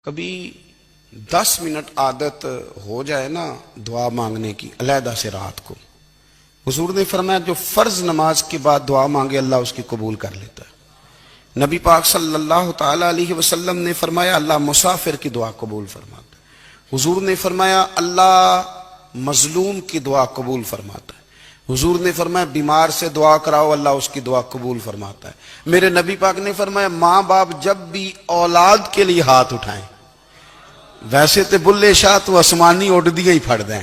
کبھی 10 منٹ عادت ہو جائے نا دعا مانگنے کی علیحدہ سے رات کو، حضور نے فرمایا جو فرض نماز کے بعد دعا مانگے اللہ اس کی قبول کر لیتا ہے۔ نبی پاک صلی اللہ تعالی علیہ وسلم نے فرمایا اللہ مسافر کی دعا قبول فرماتا ہے۔ حضور نے فرمایا اللہ مظلوم کی دعا قبول فرماتا ہے۔ حضور نے فرمایا بیمار سے دعا کراؤ اللہ اس کی دعا قبول فرماتا ہے۔ میرے نبی پاک نے فرمایا ماں باپ جب بھی اولاد کے لیے ہاتھ اٹھائیں، ویسے تے بلے شاہ تو آسمانی اڈ دیا ہی پھڑ دیں،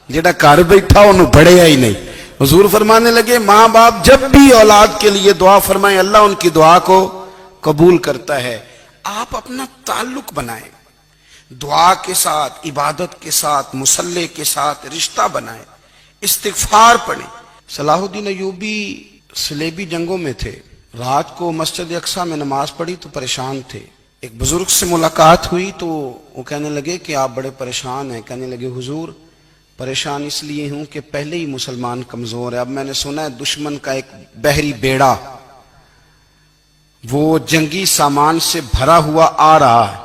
جیڑا گھر بیٹھا انہوں بڑھیا ہی نہیں۔ حضور فرمانے لگے ماں باپ جب بھی اولاد کے لیے دعا فرمائیں اللہ ان کی دعا کو قبول کرتا ہے۔ آپ اپنا تعلق بنائیں، دعا کے ساتھ، عبادت کے ساتھ، مصلی کے ساتھ رشتہ بنائیں، استغفار پڑھیں۔ صلاح الدین ایوبی صلیبی جنگوں میں تھے، رات کو مسجد اقصی میں نماز پڑھی تو پریشان تھے۔ ایک بزرگ سے ملاقات ہوئی تو وہ کہنے لگے کہ آپ بڑے پریشان ہیں۔ کہنے لگے حضور پریشان اس لیے ہوں کہ پہلے ہی مسلمان کمزور ہے، اب میں نے سنا ہے دشمن کا ایک بحری بیڑا وہ جنگی سامان سے بھرا ہوا آ رہا ہے،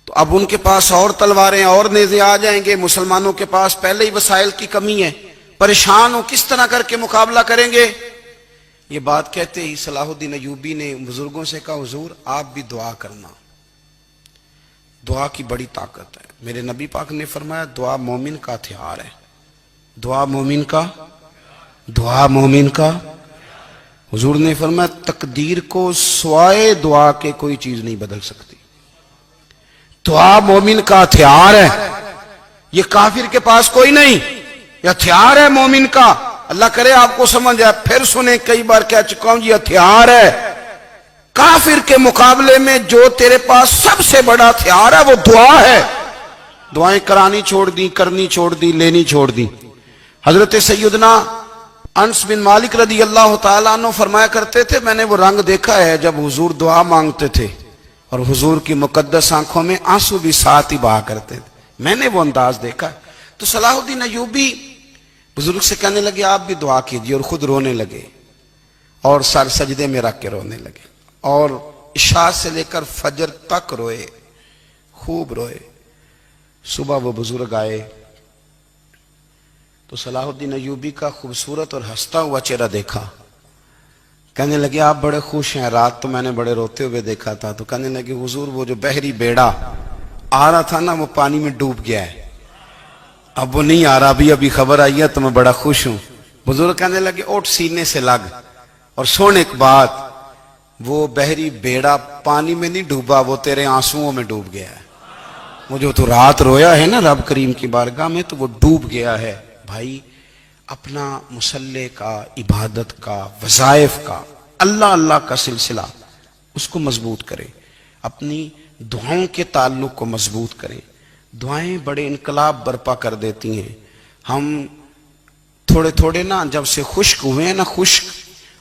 تو اب ان کے پاس اور تلواریں اور نیزے آ جائیں گے، مسلمانوں کے پاس پہلے ہی وسائل کی کمی ہے، پریشان ہو کس طرح کر کے مقابلہ کریں گے۔ یہ بات کہتے ہی صلاح الدین ایوبی نے بزرگوں سے کہا حضور آپ بھی دعا کرنا، دعا کی بڑی طاقت ہے۔ میرے نبی پاک نے فرمایا دعا مومن کا ہتھیار ہے، دعا مومن کا، دعا مومن کا۔ حضور نے فرمایا تقدیر کو سوائے دعا کے کوئی چیز نہیں بدل سکتی، دعا مومن کا ہتھیار ہے، یہ کافر کے پاس کوئی نہیں، یہ ہتھیار ہے مومن کا۔ اللہ کرے آپ کو سمجھ آئے، پھر سنیں، کئی بار کہہ چکا ہوں یہ ہتھیار ہے۔ کافر کے مقابلے میں جو تیرے پاس سب سے بڑا ہتھیار ہے وہ دعا ہے۔ دعائیں کرانی چھوڑ دی، کرنی چھوڑ دی، لینی چھوڑ دی۔ حضرت سیدنا انس بن مالک رضی اللہ تعالیٰ عنہ فرمایا کرتے تھے میں نے وہ رنگ دیکھا ہے جب حضور دعا مانگتے تھے اور حضور کی مقدس آنکھوں میں آنسو بھی ساتھ ہی بہا کرتے تھے، میں نے وہ انداز دیکھا ہے۔ تو صلاح الدین ایوبی بزرگ سے کہنے لگے آپ بھی دعا کیجئے، اور خود رونے لگے اور سر سجدے میں رکھ کے رونے لگے، اور عشاء سے لے کر فجر تک روئے، خوب روئے۔ صبح وہ بزرگ آئے تو صلاح الدین ایوبی کا خوبصورت اور ہنستا ہوا چہرہ دیکھا، کہنے لگے آپ بڑے خوش ہیں، رات تو میں نے بڑے روتے ہوئے دیکھا تھا۔ تو کہنے لگے حضور وہ جو بحری بیڑا آ رہا تھا نا وہ پانی میں ڈوب گیا ہے، اب وہ نہیں آ رہا، ابھی خبر آئی ہے تو میں بڑا خوش ہوں۔ بزرگ کہنے لگے اٹھ سینے سے لگ، اور سن ایک بات، وہ بحری بیڑا پانی میں نہیں ڈوبا، وہ تیرے آنسوؤں میں ڈوب گیا ہے۔ وہ جو تو رات رویا ہے نا رب کریم کی بارگاہ میں تو وہ ڈوب گیا ہے۔ بھائی اپنا مصلی کا، عبادت کا، وظائف کا، اللہ اللہ کا سلسلہ اس کو مضبوط کریں، اپنی دعاؤں کے تعلق کو مضبوط کریں۔ دعائیں بڑے انقلاب برپا کر دیتی ہیں۔ ہم تھوڑے تھوڑے نا جب سے خشک ہوئے ہیں نا، خشک،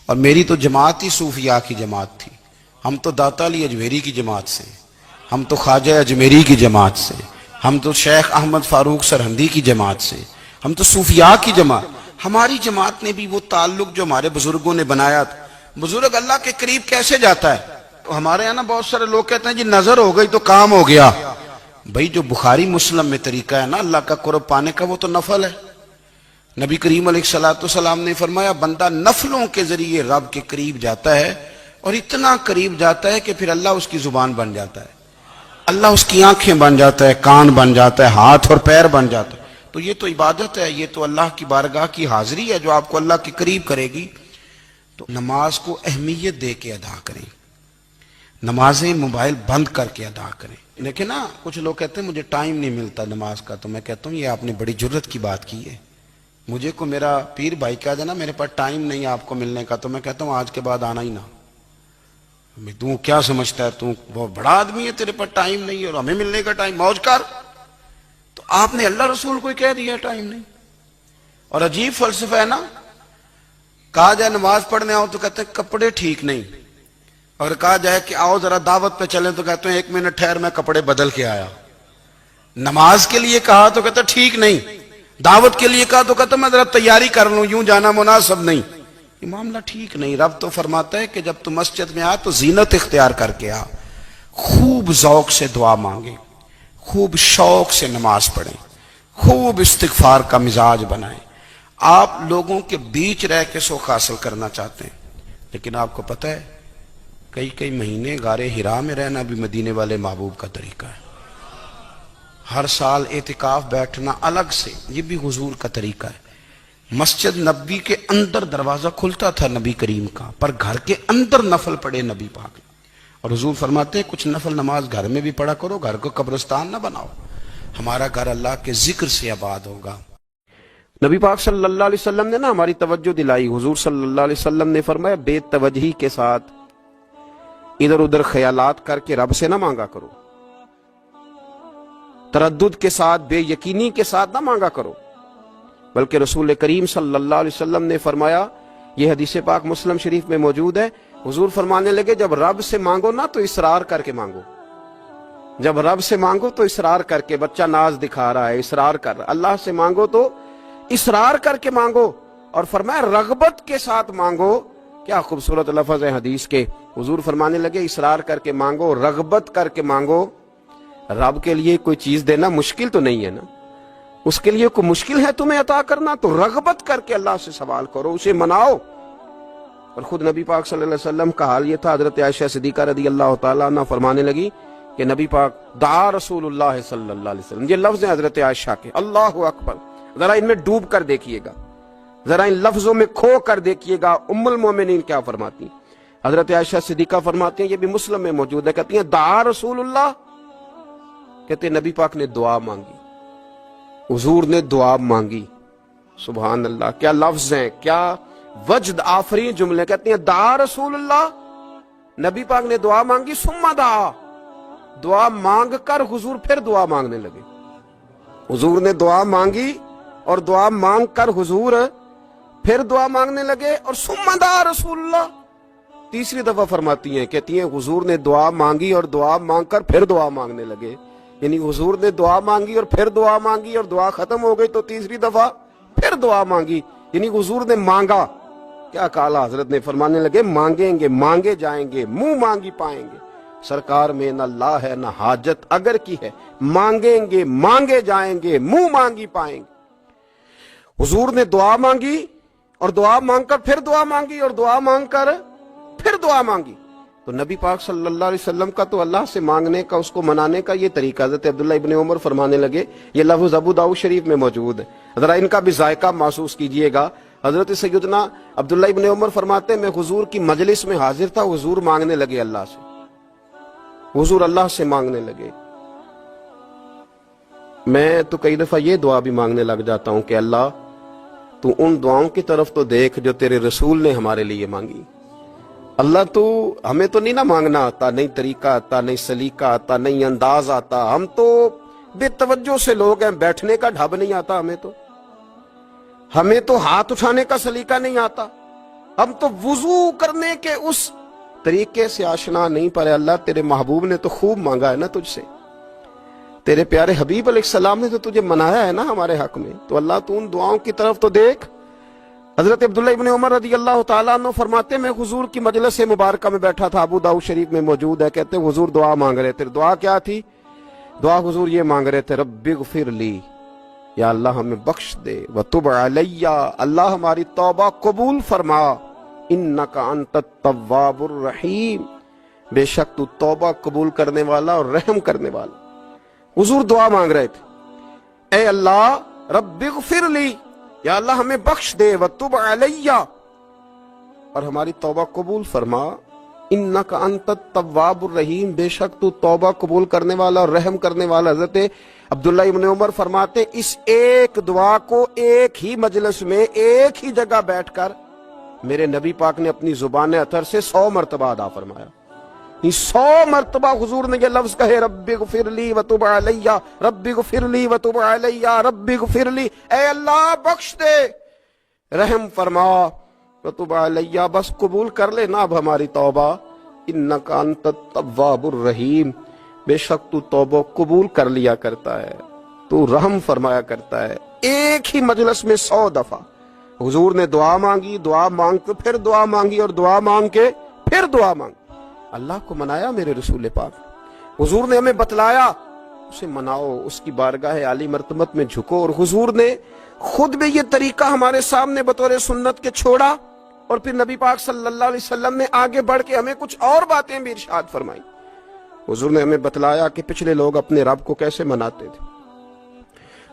اور میری تو جماعت ہی صوفیاء کی جماعت تھی، ہم تو داتا علی اجمیری کی جماعت سے، ہم تو خواجہ اجمیری کی جماعت سے، ہم تو شیخ احمد فاروق سرہندی کی جماعت سے، ہم تو صوفیاء کی جماعت۔ ہماری جماعت نے بھی وہ تعلق جو ہمارے بزرگوں نے بنایا تھا۔ بزرگ اللہ کے قریب کیسے جاتا ہے؟ ہمارے یہاں نا بہت سارے لوگ کہتے ہیں جی نظر ہو گئی تو کام ہو گیا۔ بھائی جو بخاری مسلم میں طریقہ ہے نا اللہ کا قرب پانے کا وہ تو نفل ہے۔ نبی کریم علیہ السلام نے فرمایا بندہ نفلوں کے ذریعے رب کے قریب جاتا ہے، اور اتنا قریب جاتا ہے کہ پھر اللہ اس کی زبان بن جاتا ہے، اللہ اس کی آنکھیں بن جاتا ہے، کان بن جاتا ہے، ہاتھ اور پیر بن جاتا ہے۔ تو یہ تو عبادت ہے، یہ تو اللہ کی بارگاہ کی حاضری ہے جو آپ کو اللہ کے قریب کرے گی۔ تو نماز کو اہمیت دے کے ادا کریں، نمازیں موبائل بند کر کے ادا کریں۔ لیکن نا کچھ لوگ کہتے ہیں مجھے ٹائم نہیں ملتا نماز کا، تو میں کہتا ہوں یہ آپ نے بڑی جرت کی بات کی ہے۔ مجھے کو میرا پیر بھائی کہا جائے نا میرے پاس ٹائم نہیں آپ کو ملنے کا، تو میں کہتا ہوں آج کے بعد آنا ہی نہ۔ تو کیا سمجھتا ہے تو وہ بڑا آدمی ہے، تیرے پاس ٹائم نہیں ہے اور ہمیں ملنے کا ٹائم، موج کر۔ تو آپ نے اللہ رسول کو کہہ دیا ٹائم نہیں، اور عجیب فلسفہ ہے نا۔ کہا جائے نماز پڑھنے آؤ تو کہتے ہیں کپڑے ٹھیک نہیں، اگر کہا جائے کہ آؤ ذرا دعوت پہ چلیں تو کہتے ہیں 1 منٹ ٹھہر میں کپڑے بدل کے آیا۔ نماز کے لیے کہا تو کہتے ہیں ٹھیک نہیں، دعوت کے لیے کہا تو کہتے ہیں میں ذرا تیاری کر لوں، یوں جانا مناسب نہیں۔ یہ معاملہ ٹھیک نہیں۔ رب تو فرماتا ہے کہ جب تو مسجد میں آ تو زینت اختیار کر کے آ، خوب ذوق سے دعا مانگیں، خوب شوق سے نماز پڑھیں، خوب استغفار کا مزاج بنائیں۔ آپ لوگوں کے بیچ رہ کے سوکھ حاصل کرنا چاہتے ہیں، لیکن آپ کو پتہ ہے کئی مہینے غار حرا میں رہنا بھی مدینے والے محبوب کا طریقہ ہے۔ ہر سال اعتکاف بیٹھنا الگ سے، یہ بھی حضور کا طریقہ ہے۔ مسجد نبی کے اندر دروازہ کھلتا تھا نبی کریم کا، پر گھر کے اندر نفل پڑے نبی پاک نے، اور حضور فرماتے ہیں کچھ نفل نماز گھر میں بھی پڑھا کرو، گھر کو قبرستان نہ بناؤ، ہمارا گھر اللہ کے ذکر سے آباد ہوگا۔ نبی پاک صلی اللہ علیہ وسلم نے نا ہماری توجہ دلائی۔ حضور صلی اللہ علیہ وسلم نے فرمایا بے توجہی کے ساتھ ادھر ادھر خیالات کر کے رب سے نہ مانگا کرو، تردد کے ساتھ بے یقینی کے ساتھ نہ مانگا کرو، بلکہ رسول کریم صلی اللہ علیہ وسلم نے فرمایا، یہ حدیث پاک مسلم شریف میں موجود ہے، حضور فرمانے لگے جب رب سے مانگو نا تو اصرار کر کے مانگو، جب رب سے مانگو تو اصرار کر کے، بچہ ناز دکھا رہا ہے اصرار کر رہا ہے، اللہ سے مانگو تو اصرار کر کے مانگو، اور فرمایا رغبت کے ساتھ مانگو۔ کیا خوبصورت لفظ ہے حدیث کے، حضور فرمانے لگے اصرار کر کے مانگو، رغبت کر کے مانگو۔ رب کے لیے کوئی چیز دینا مشکل تو نہیں ہے نا، اس کے لیے کوئی مشکل ہے تمہیں عطا کرنا، تو رغبت کر کے اللہ سے سوال کرو، اسے مناؤ۔ اور خود نبی پاک صلی اللہ علیہ وسلم کا حال یہ تھا، حضرت عائشہ صدیقہ رضی اللہ تعالیٰ عنہ فرمانے لگی کہ نبی پاک دعا رسول اللہ صلی اللہ علیہ وسلم، یہ لفظ ہیں حضرت عائشہ کے، اللہ اکبر، ذرا ان میں ڈوب کر دیکھیے گا، ذرا ان لفظوں میں کھو کر دیکھیے گا ام المومنین کیا فرماتی ہیں۔ حضرت عائشہ صدیقہ فرماتی ہیں، یہ بھی مسلم میں موجود ہے، کہتی ہیں دعا رسول اللہ، کہتے ہیں نبی پاک نے دعا مانگی، حضور نے دعا مانگی۔ سبحان اللہ، کیا لفظ ہیں، کیا وجد آفرین جملے، کہتے ہیں دعا رسول اللہ، نبی پاک نے دعا مانگی، ثم دعا، دعا مانگ کر حضور پھر دعا مانگنے لگے۔ حضور نے دعا مانگی اور دعا مانگ کر حضور پھر دعا مانگنے لگے، اور ثم دعا رسول اللہ، تیسری دفعہ فرماتی ہیں، کہتی ہیں حضور نے دعا مانگی اور دعا مانگ کر پھر دعا مانگنے لگے، یعنی حضور نے دعا مانگی اور پھر دعا مانگی، اور دعا ختم ہو گئی تو تیسری دفعہ پھر دعا مانگی، یعنی حضور نے مانگا۔ کیا کالا حضرت نے فرمانے لگے مانگیں گے مانگے جائیں گے، منہ مانگی پائیں گے، سرکار میں نہ لا ہے نہ حاجت اگر کی ہے، مانگیں گے مانگے جائیں گے، منہ مانگی پائیں گے۔ حضور نے دعا مانگی اور دعا مانگ کر پھر دعا مانگی، اور دعا مانگ کر پھر دعا مانگی۔ تو نبی پاک صلی اللہ علیہ وسلم کا تو اللہ سے مانگنے کا، اس کو منانے کا یہ طریقہ۔ حضرت عبداللہ ابن عمر فرمانے لگے، یہ لفظ ابو داؤد شریف میں موجود ہے، ذرا ان کا بھی ذائقہ محسوس کیجئے گا۔ حضرت سیدنا عبداللہ ابن عمر فرماتے ہیں میں حضور کی مجلس میں حاضر تھا، حضور مانگنے لگے اللہ سے، حضور اللہ سے مانگنے لگے۔ میں تو کئی دفعہ یہ دعا بھی مانگنے لگ جاتا ہوں کہ اللہ تو ان دعاؤں کی طرف تو دیکھ جو تیرے رسول نے ہمارے لیے مانگی۔ اللہ تو ہمیں تو نہیں نہ مانگنا آتا، نہیں طریقہ آتا، نہیں سلیقہ آتا، نہیں انداز آتا، ہم تو بے توجہ سے لوگ ہیں، بیٹھنے کا ڈھب نہیں آتا ہمیں تو ہاتھ اٹھانے کا سلیقہ نہیں آتا، ہم تو وضو کرنے کے اس طریقے سے آشنا نہیں، پر اللہ تیرے محبوب نے تو خوب مانگا ہے نا تجھ سے، تیرے پیارے حبیب علیہ السلام نے تو تجھے منایا ہے نا ہمارے حق میں، تو اللہ تو ان دعاؤں کی طرف تو دیکھ۔ حضرت عبداللہ ابن عمر رضی اللہ تعالیٰ عنہ فرماتے میں حضور کی مجلس مبارکہ میں بیٹھا تھا، ابو داؤد شریف میں موجود ہے، کہتے حضور دعا مانگ رہے تھے۔ دعا کیا تھی؟ دعا حضور یہ مانگ رہے تھے، رب اغفر لی، یا اللہ ہمیں بخش دے، وتب علی، اللہ ہماری توبہ قبول فرما، انک انت التواب الرحیم، بے شک تو توبہ قبول کرنے والا اور رحم کرنے والا۔ حضور دعا مانگ رہے تھے، اے اللہ رب اغفر لی، یا اللہ ہمیں بخش دے، وتب علی، اور ہماری توبہ قبول فرما، انک انت التواب الرحیم، بے شک تو توبہ قبول کرنے والا اور رحم کرنے والا۔ حضرت عبداللہ ابن عمر فرماتے اس ایک دعا کو ایک ہی مجلس میں ایک ہی جگہ بیٹھ کر میرے نبی پاک نے اپنی زبان اطہر سے 100 مرتبہ ادا فرمایا، 100 مرتبہ حضور نے یہ لفظ کہے، رب اغفر لی وتب علی، رب اغفر لی وتب علی، رب اغفر لی، اے اللہ بخش دے، رحم فرما، وتب علی، بس قبول کر لے نا اب ہماری توبہ، انک انت التواب الرحیم، بے شک تو توبہ قبول کر لیا کرتا ہے، تو رحم فرمایا کرتا ہے۔ ایک ہی مجلس میں 100 دفعہ حضور نے دعا مانگی، دعا مانگ کے پھر دعا مانگی، اور دعا مانگ کے پھر دعا مانگی، اللہ کو منایا میرے رسول پاک۔ حضور نے ہمیں بتلایا اسے مناؤ، اس کی بارگاہ عالی مرتبت میں جھکو، اور حضور نے خود بھی یہ طریقہ ہمارے سامنے بطور سنت کے چھوڑا، اور پھر نبی پاک صلی اللہ علیہ وسلم نے آگے بڑھ کے ہمیں کچھ اور باتیں بھی ارشاد فرمائی۔ حضور نے ہمیں بتلایا کہ پچھلے لوگ اپنے رب کو کیسے مناتے تھے،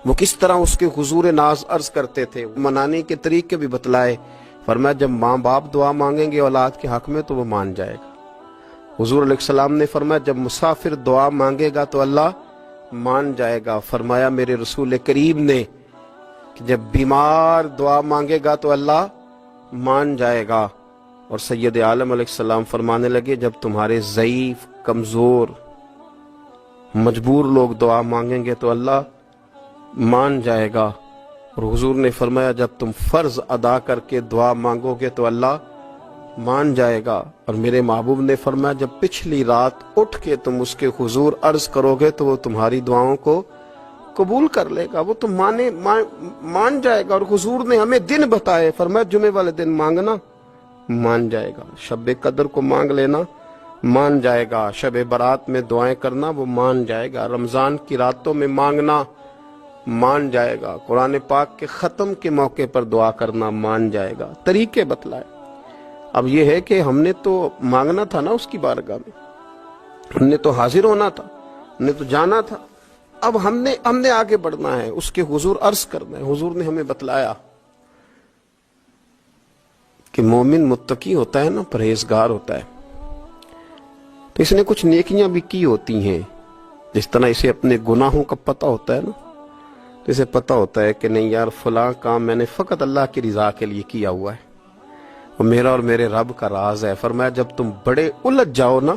وہ کس طرح اس کے حضور ناز عرض کرتے تھے، منانے کے طریقے بھی بتلائے۔ فرمایا جب ماں باپ دعا مانگیں گے اولاد کے حق میں تو وہ مان جائے گا۔ حضور علیہ السلام نے فرمایا جب مسافر دعا مانگے گا تو اللہ مان جائے گا۔ فرمایا میرے رسول کریم نے کہ جب بیمار دعا مانگے گا تو اللہ مان جائے گا۔ اور سید عالم علیہ السلام فرمانے لگے جب تمہارے ضعیف، کمزور، مجبور لوگ دعا مانگیں گے تو اللہ مان جائے گا۔ اور حضور نے فرمایا جب تم فرض ادا کر کے دعا مانگو گے تو اللہ مان جائے گا۔ اور میرے محبوب نے فرمایا جب پچھلی رات اٹھ کے تم اس کے حضور عرض کرو گے تو وہ تمہاری دعاؤں کو قبول کر لے گا، وہ تم مان جائے گا۔ اور حضور نے ہمیں دن بتائے، فرمایا جمعے والے دن مانگنا مان جائے گا، شب قدر کو مانگ لینا مان جائے گا، شب برات میں دعائیں کرنا وہ مان جائے گا، رمضان کی راتوں میں مانگنا مان جائے گا، قرآن پاک کے ختم کے موقع پر دعا کرنا مان جائے گا۔ طریقے بتلائے۔ اب یہ ہے کہ ہم نے تو مانگنا تھا نا اس کی بارگاہ میں، ہم نے تو حاضر ہونا تھا، ہم نے تو جانا تھا، اب ہم نے آگے بڑھنا ہے، اس کے حضور عرض کرنا ہے۔ حضور نے ہمیں بتلایا کہ مومن متقی ہوتا ہے نا، پرہیزگار ہوتا ہے، تو اس نے کچھ نیکیاں بھی کی ہوتی ہیں، جس طرح اسے اپنے گناہوں کا پتہ ہوتا ہے نا، تو اسے پتہ ہوتا ہے کہ نہیں یار فلاں کام میں نے فقط اللہ کی رضا کے لیے کیا ہوا ہے، وہ میرا اور میرے رب کا راز ہے۔ فرمایا جب تم بڑے الجھ جاؤ نا،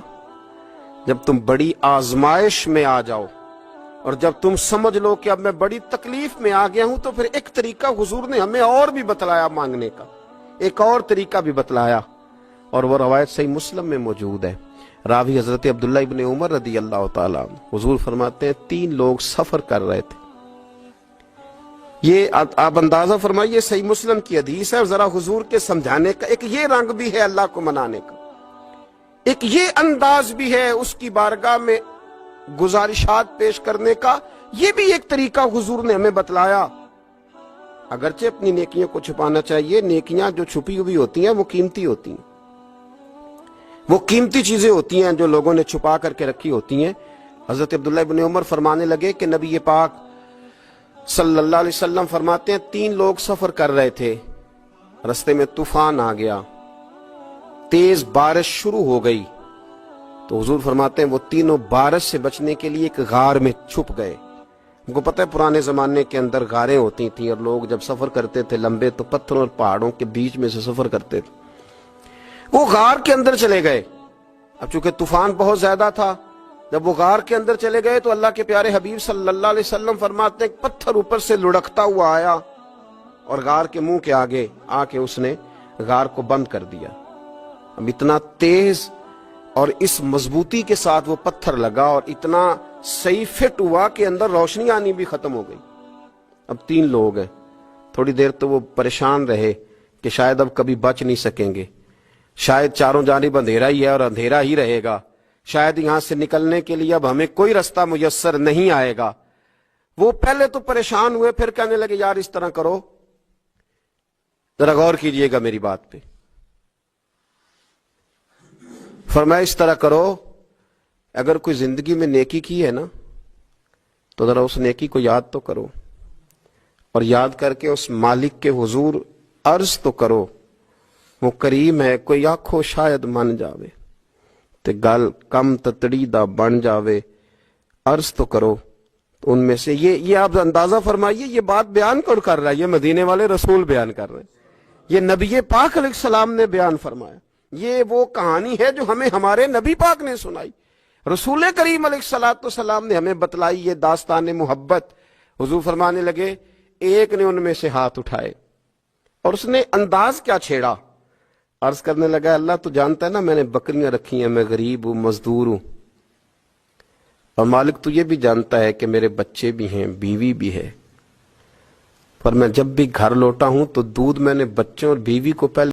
جب تم بڑی آزمائش میں آ جاؤ، اور جب تم سمجھ لو کہ اب میں بڑی تکلیف میں آ گیا ہوں، تو پھر ایک طریقہ حضور نے ہمیں اور بھی بتلایا مانگنے کا، ایک اور طریقہ بھی بتلایا، اور وہ روایت صحیح مسلم میں موجود ہے۔ راوی حضرت عبداللہ ابن عمر رضی اللہ تعالیٰ عنہ، حضور فرماتے ہیں 3 لوگ سفر کر رہے تھے، یہ آپ اندازہ فرمائیے صحیح مسلم کی حدیث ہے، اور ذرا حضور کے سمجھانے کا ایک یہ رنگ بھی ہے اللہ کو منانے کا، ایک یہ انداز بھی ہے اس کی بارگاہ میں گزارشات پیش کرنے کا، یہ بھی ایک طریقہ حضور نے ہمیں بتلایا۔ اگرچہ اپنی نیکیوں کو چھپانا چاہیے، نیکیاں جو چھپی ہوئی ہوتی ہیں وہ قیمتی ہوتی ہیں، وہ قیمتی چیزیں ہوتی ہیں جو لوگوں نے چھپا کر کے رکھی ہوتی ہیں۔ حضرت عبداللہ ابن عمر فرمانے لگے کہ نبی پاک صلی اللہ علیہ وسلم فرماتے ہیں 3 لوگ سفر کر رہے تھے، رستے میں طوفان آ گیا، تیز بارش شروع ہو گئی، تو حضور فرماتے ہیں وہ تینوں بارش سے بچنے کے لیے ایک غار میں چھپ گئے۔ ان کو پتہ ہے پرانے زمانے کے اندر غاریں ہوتی تھیں، اور لوگ جب سفر کرتے تھے لمبے تو پتھروں اور پہاڑوں کے بیچ میں سے سفر کرتے تھے، وہ غار کے اندر چلے گئے۔ اب چونکہ طوفان بہت زیادہ تھا، جب وہ غار کے اندر چلے گئے تو اللہ کے پیارے حبیب صلی اللہ علیہ وسلم فرماتے ہیں پتھر اوپر سے لڑکتا ہوا آیا اور غار کے منہ کے آگے آ کے اس نے غار کو بند کر دیا۔ اب اتنا تیز اور اس مضبوطی کے ساتھ وہ پتھر لگا اور اتنا صحیح فٹ ہوا کہ اندر روشنی آنی بھی ختم ہو گئی۔ اب 3 لوگ ہیں، تھوڑی دیر تو وہ پریشان رہے کہ شاید اب کبھی بچ نہیں سکیں گے، شاید چاروں جانب اندھیرا ہی ہے اور اندھیرا ہی رہے گا، شاید یہاں سے نکلنے کے لیے اب ہمیں کوئی رستہ میسر نہیں آئے گا۔ وہ پہلے تو پریشان ہوئے، پھر کہنے لگے یار اس طرح کرو، ذرا غور کیجئے گا میری بات پہ۔ فرمایا اس طرح کرو، اگر کوئی زندگی میں نیکی کی ہے نا تو ذرا اس نیکی کو یاد تو کرو، اور یاد کر کے اس مالک کے حضور عرض تو کرو، وہ کریم ہے، کوئی آنکھو شاید من جاوے تے گل کم تتڑی دا بن جاوے، عرض تو کرو۔ تو ان میں سے یہ آپ اندازہ فرمائیے، یہ بات بیان کون کر رہا ہے؟ یہ مدینے والے رسول بیان کر رہے ہیں، یہ نبی پاک علیہ السلام نے بیان فرمایا، یہ وہ کہانی ہے جو ہمیں ہمارے نبی پاک نے سنائی، رسول کریم علیہ السلام نے ہمیں بتلائی، یہ داستان محبت۔ حضور فرمانے لگے ایک نے ان میں سے ہاتھ اٹھائے اور اس نے انداز کیا چھیڑا، عرض کرنے لگا اللہ تو جانتا ہے نا میں نے بکریاں رکھی ہیں، میں غریب ہوں، مزدور ہوں، اور مالک تو یہ بھی جانتا ہے کہ میرے بچے بھی ہیں، بیوی بھی ہے، پر میں جب بھی گھر لوٹا ہوں تو دودھ میں نے بچوں اور بیوی کو پہلے